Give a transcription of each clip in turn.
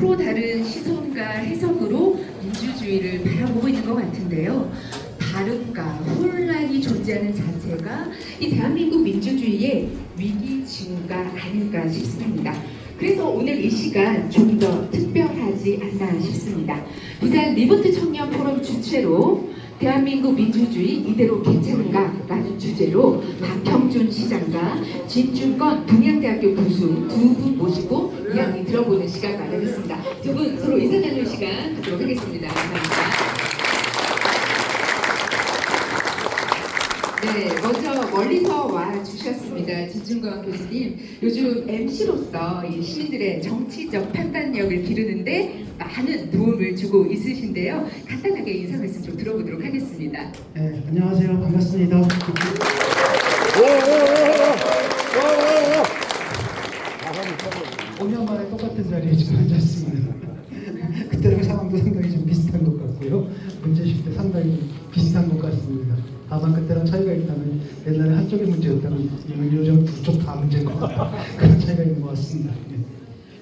서로 다른 시선과 해석으로 민주주의를 바라보고 있는 것 같은데요. 다름과 혼란이 존재하는 자체가 이 대한민국 민주주의의 위기 징후가 아닐까 싶습니다. 그래서 오늘 이 시간 좀 더 특별하지 않나 싶습니다. 부산 리부트 청년 포럼 주최로 대한민국 민주주의 이대로 괜찮은가? 라는 주제로 박형준 시장과 진중권 동양대학교 교수 두 분 모시고 이야기 들어보는 시간 마련했습니다. 두 분 서로 인사 나누는 시간 갖도록 하겠습니다. 감사합니다. 네, 먼저 멀리서 와 주셨습니다. 진중권 교수님, 요즘 MC로서 시민들의 정치적 판단력을 기르는데 많은 도움을 주고 있으신데요. 간단하게 인사 말씀 좀 들어보도록 하겠습니다. 네, 안녕하세요. 반갑습니다. 5년 만에 똑같은 자리에 지금 앉았습니다. 그때랑 상황도 상당히 좀 비슷한 것 같고요. 문제식도 상당히 비슷한 것 같습니다. 다만 그때랑 차이가 있다면 옛날에 한쪽의 문제였다면 요즘 두 쪽 다 문제인 것 같다. 그런 차이가 있는 것 같습니다.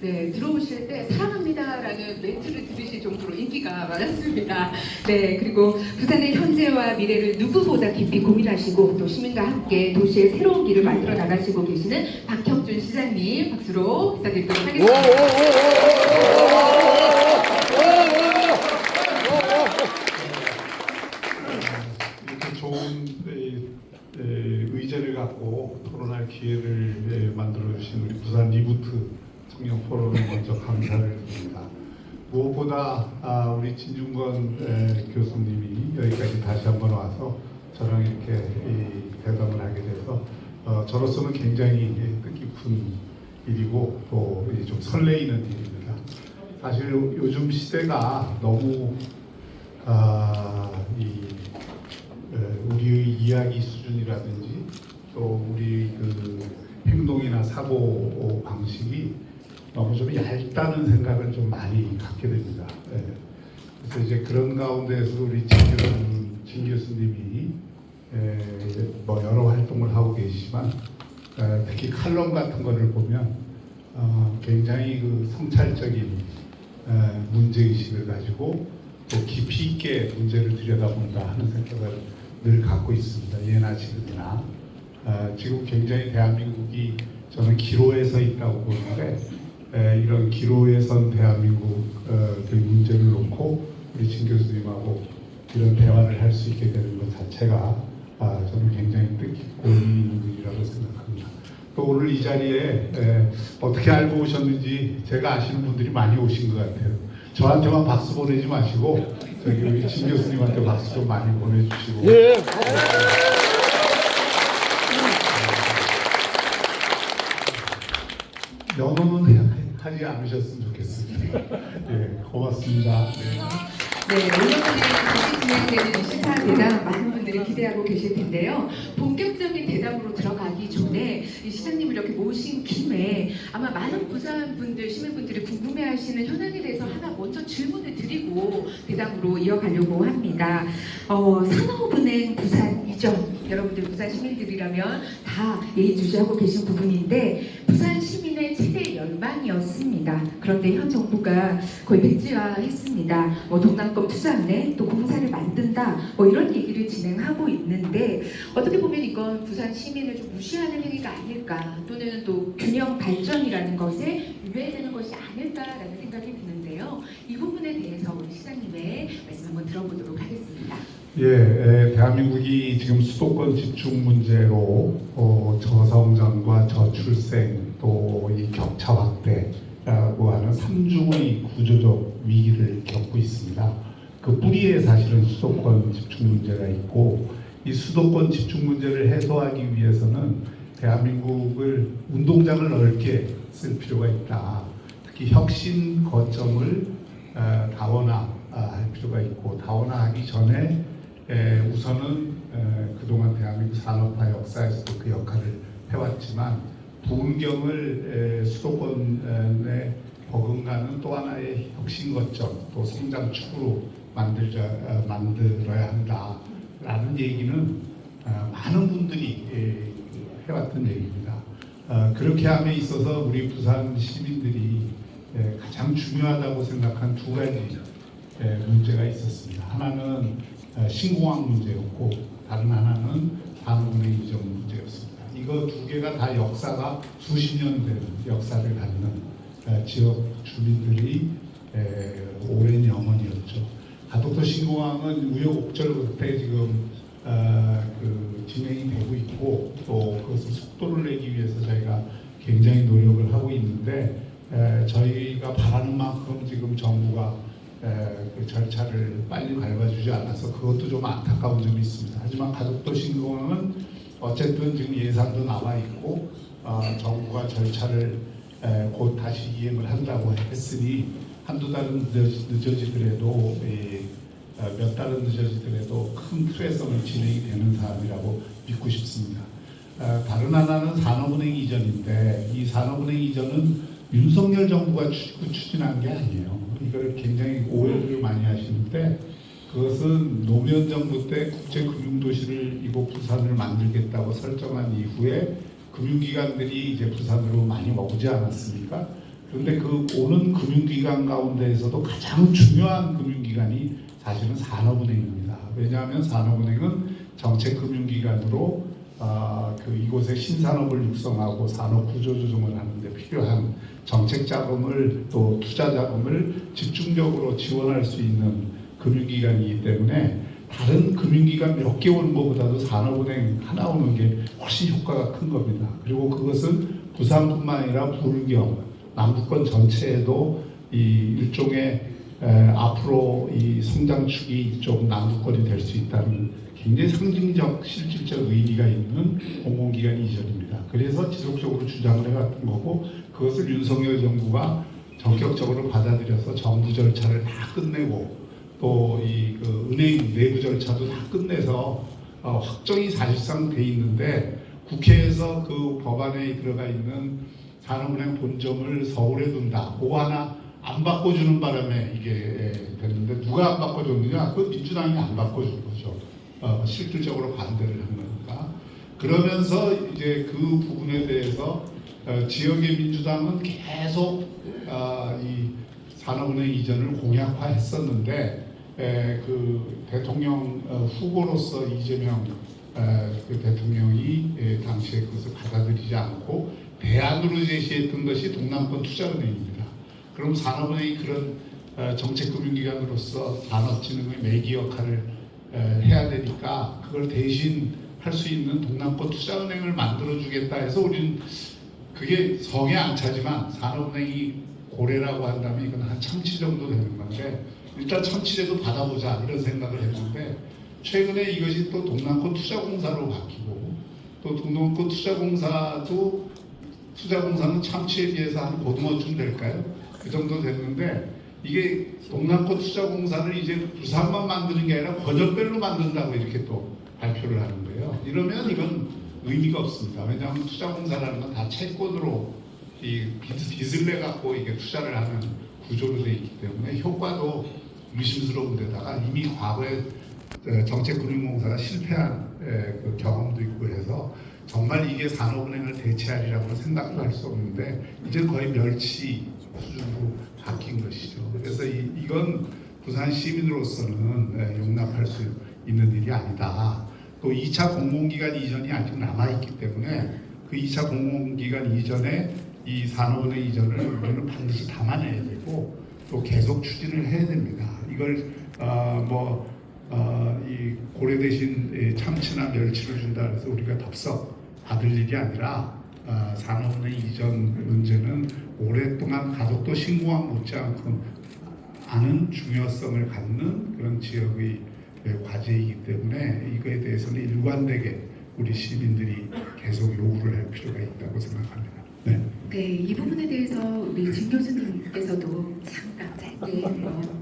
네, 들어오실 때 사랑합니다라는 멘트를 들으실 정도로 인기가 많았습니다. 네, 그리고 부산의 현재와 미래를 누구보다 깊이 고민하시고 또 시민과 함께 도시의 새로운 길을 만들어 나가시고 계시는 박형준 시장님 박수로 부탁드리도록 하겠습니다. 이렇게 좋은 의제를 갖고 토론할 기회를 만들어 주신 우리 부산 리부트 청년 포럼에 먼저 감사를 드립니다. 무엇보다 우리 진중권 교수님이 여기까지 다시 한번 와서 저랑 이렇게 대담을 하게 돼서 저로서는 굉장히 뜻깊은 일이고 또 좀 설레이는 일입니다. 사실 요즘 시대가 너무 우리의 이야기 수준이라든지 또 우리 그 행동이나 사고 방식이 너무 좀 얇다는 생각을 좀 많이 갖게 됩니다. 그래서 이제 그런 가운데서 우리 진 교수님이 이제 뭐 여러 활동을 하고 계시지만 특히 칼럼 같은 거를 보면 굉장히 그 성찰적인 문제의식을 가지고 또 깊이 있게 문제를 들여다본다 하는 생각을 늘 갖고 있습니다. 예나 지금이나 지금 굉장히 대한민국이 저는 기로에 서 있다고 보는데 이런 기로에 선 대한민국 그 문제를 놓고 우리 진 교수님하고 이런 대화를 할 수 있게 되는 것 자체가 저는 굉장히 뜻깊고 의미 있는 일이라고 생각합니다. 또 오늘 이 자리에 어떻게 알고 오셨는지 제가 아시는 분들이 많이 오신 것 같아요. 저한테만 박수 보내지 마시고 저기 우리 진 교수님한테 박수 좀 많이 보내주시고. 예. 연호는 하지 않으셨으면 좋겠습니다. 예, 고맙습니다. 네, 오늘까지 다시 진행되는 시사 대담 많은 분들이 기대하고 계실 텐데요. 본격적인 대담으로 들어가기 전에 이 시장님을 이렇게 모신 김에 아마 많은 부산 분들, 시민분들이 궁금해하시는 현안에 대해서 하나 먼저 질문을 드리고 대담으로 이어가려고 합니다. 산업은행 부산 이전, 여러분들 부산 시민들이라면 다 예의주시하고 계신 부분인데 부산 시민의 최대 열망이었습니다. 그런데 현 정부가 거의 백지화했습니다. 동남권 투자은행 또 공사를 만든다 이런 얘기를 진행하고 있는데 어떻게 보면 이건 부산 시민을 좀 무시하는 행위가 아닐까 또는 또 균형 발전이라는 것에 유배되는 것이 아닐까라는 생각이 드는데요. 이 부분에 대해서 우리 시장님의 말씀 한번 들어보도록 하겠습니다. 예, 대한민국이 지금 수도권 집중 문제로 저성장과 저출생 또 이 격차 확대라고 하는 삼중의 구조적 위기를 겪고 있습니다. 그 뿌리에 사실은 수도권 집중 문제가 있고 이 수도권 집중 문제를 해소하기 위해서는 대한민국을 운동장을 넓게 쓸 필요가 있다. 특히 혁신 거점을 다원화할 필요가 있고 다원화하기 전에 우선은 그동안 대한민국 산업화 역사에서도 그 역할을 해왔지만 부은경을 수도권에 버금가는 또 하나의 혁신 거점 또 성장 축으로 만들어야 한다라는 얘기는 많은 분들이 해왔던 얘기입니다. 그렇게 함에 있어서 우리 부산 시민들이 가장 중요하다고 생각한 두 가지 문제가 있었습니다. 하나는 신공항 문제였고 다른 하나는 산업은행 이전 문제였습니다. 이거 두 개가 다 역사가 수십 년 된 역사를 갖는 지역 주민들이 오랜 영혼이었죠. 가덕도 신공항은 우여곡절 끝에 지금 진행이 되고 있고 또 그것을 속도를 내기 위해서 저희가 굉장히 노력을 하고 있는데 저희가 바라는 만큼 지금 정부가 그 절차를 빨리 밟아주지 않아서 그것도 좀 안타까운 점이 있습니다. 하지만 가덕도 신공항은 어쨌든 지금 예산도 나와 있고 정부가 절차를 곧 다시 이행을 한다고 했으니 한두 달은 늦어지더라도 몇 달은 늦어지더라도 큰 틀에서는 진행이 되는 사안이라고 믿고 싶습니다. 다른 하나는 산업은행 이전인데 이 산업은행 이전은 윤석열 정부가 추진한 게 아니에요. 이걸 굉장히 오해를 많이 하시는데 그것은 노무현 정부 때 국제금융도시를 이곳 부산을 만들겠다고 설정한 이후에 금융기관들이 이제 부산으로 많이 오지 않았습니까? 그런데 그 오는 금융기관 가운데에서도 가장 중요한 금융기관이 사실은 산업은행입니다. 왜냐하면 산업은행은 정책금융기관으로 이곳의 신산업을 육성하고 산업 구조조정을 하는 데 필요한 정책 자금을 또 투자 자금을 집중적으로 지원할 수 있는 금융기관이기 때문에 다른 금융기관 몇 개 오는 것보다도 산업은행 하나 오는 게 훨씬 효과가 큰 겁니다. 그리고 그것은 부산뿐만 아니라 불경, 남부권 전체에도 이 일종의 앞으로 이 성장축이 좀 남부권이 될 수 있다는 굉장히 상징적 실질적 의미가 있는 공공기관 이전입니다. 그래서 지속적으로 주장을 해왔던 거고 그것을 윤석열 정부가 전격적으로 받아들여서 정부 절차를 다 끝내고 또 이 은행 내부 절차도 다 끝내서 확정이 사실상 돼 있는데 국회에서 그 법안에 들어가 있는 산업은행 본점을 서울에 둔다. 그거 하나 안 바꿔주는 바람에 이게 됐는데 누가 안 바꿔줬느냐? 그 민주당이 안 바꿔준 거죠. 실질적으로 반대를 한 거니까. 그러면서 이제 그 부분에 대해서 지역의 민주당은 계속 이 산업은행 이전을 공약화했었는데 그 대통령 후보로서 이재명 그 대통령이 당시에 그것을 받아들이지 않고 대안으로 제시했던 것이 동남권 투자은행입니다. 그럼 산업은행이 그런 정책금융기관으로서 산업진흥의 매기 역할을 해야 되니까 그걸 대신 할 수 있는 동남권 투자은행을 만들어주겠다 해서 우리는 그게 성에 안 차지만 산업은행이 고래라고 한다면 이건 한 1000치 정도 되는 건데 일단 1000치라도 받아보자 이런 생각을 했는데 최근에 이것이 또 동남권 투자공사로 바뀌고 또 동남권 투자공사는 참치에 비해서 한 고등어쯤 될까요? 그 정도 됐는데 이게 동남권 투자공사를 이제 부산만 만드는 게 아니라 권역별로 만든다고 이렇게 또 발표를 하는 거예요. 이러면 이건 의미가 없습니다. 왜냐하면 투자공사라는 건 다 채권으로 이 빚을 내 갖고 이게 투자를 하는 구조로 되어 있기 때문에 효과도 의심스러운 데다가 이미 과거에 정책금융공사가 실패한 그 경험도 있고 해서 정말 이게 산업은행을 대체하리라고는 생각도 할 수 없는데 이제 거의 멸치 수준으로 바뀐 것이죠. 그래서 이건 부산 시민으로서는 용납할 수 있는 일이 아니다. 또 2차 공공기관 이전이 아직 남아있기 때문에 그 2차 공공기관 이전에 이 산업은행 이전을 우리는 반드시 담아내야 되고 또 계속 추진을 해야 됩니다. 이걸 이 고래 대신 참치나 멸치를 준다 해서 우리가 덥석 받을 일이 아니라 산업은행 이전 문제는 오랫동안 가덕도 신공항 못지않고 아는 중요성을 갖는 그런 지역의 과제이기 때문에 이거에 대해서는 일관되게 우리 시민들이 계속 요구를 할 필요가 있다고 생각합니다. 네. 네, 이 부분에 대해서 우리 진 교수님께서도 잠깐 짧게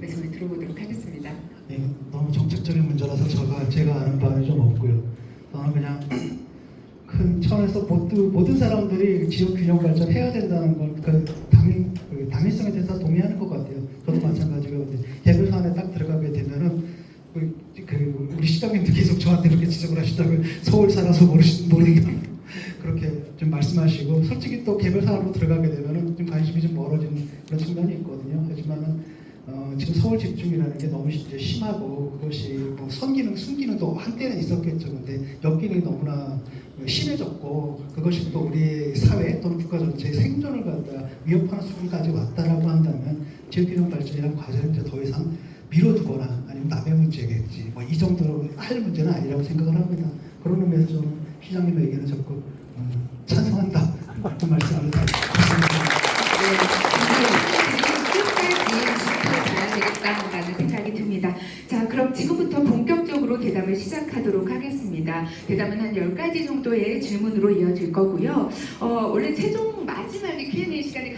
말씀을 들어보도록 하겠습니다. 네, 너무 정책적인 문제라서 제가 아는 바는 좀 없고요. 저는 그냥 큰 차원에서 모든 사람들이 지역 균형 발전해야 된다는 걸 당위성에 대해서 동의하는 것 같아요. 저도 마찬가지고 개별 사안에 딱 들어가게 되면은 우리 시장님도 계속 저한테 그렇게 지적을 하시다고 서울 살아서 모른다 그렇게 좀 좀 말씀하시고 솔직히 또 개별 사업으로 들어가게 되면은 좀 관심이 좀 멀어지는 그런 측면이 있거든요. 하지만은 지금 서울 집중이라는 게 너무 이제 심하고 그것이 뭐 선기능, 순기능도 한때는 있었겠죠. 근데 역기능이 너무나 심해졌고 그것이 또 우리 사회 또는 국가 전체의 생존을 갖다 위협하는 수준까지 왔다라고 한다면 지역균형 발전이라는 과제를 이제 더 이상 미뤄두거나 아니면 남의 문제겠지. 뭐 이 정도로 할 문제는 아니라고 생각을 합니다. 그런 의미에서 저는 시장님의 의견을 적극 찬성한다. 그 말씀을 드리겠습니다. 지켜봐야 되겠다라는 생각이 듭니다. 자, 그럼 지금부터 본격적으로 대담을 시작하도록 하겠습니다. 대담은 한 10가지 정도의 질문으로 이어질 거고요. 원래 최종 마지막에 Q&A 시간이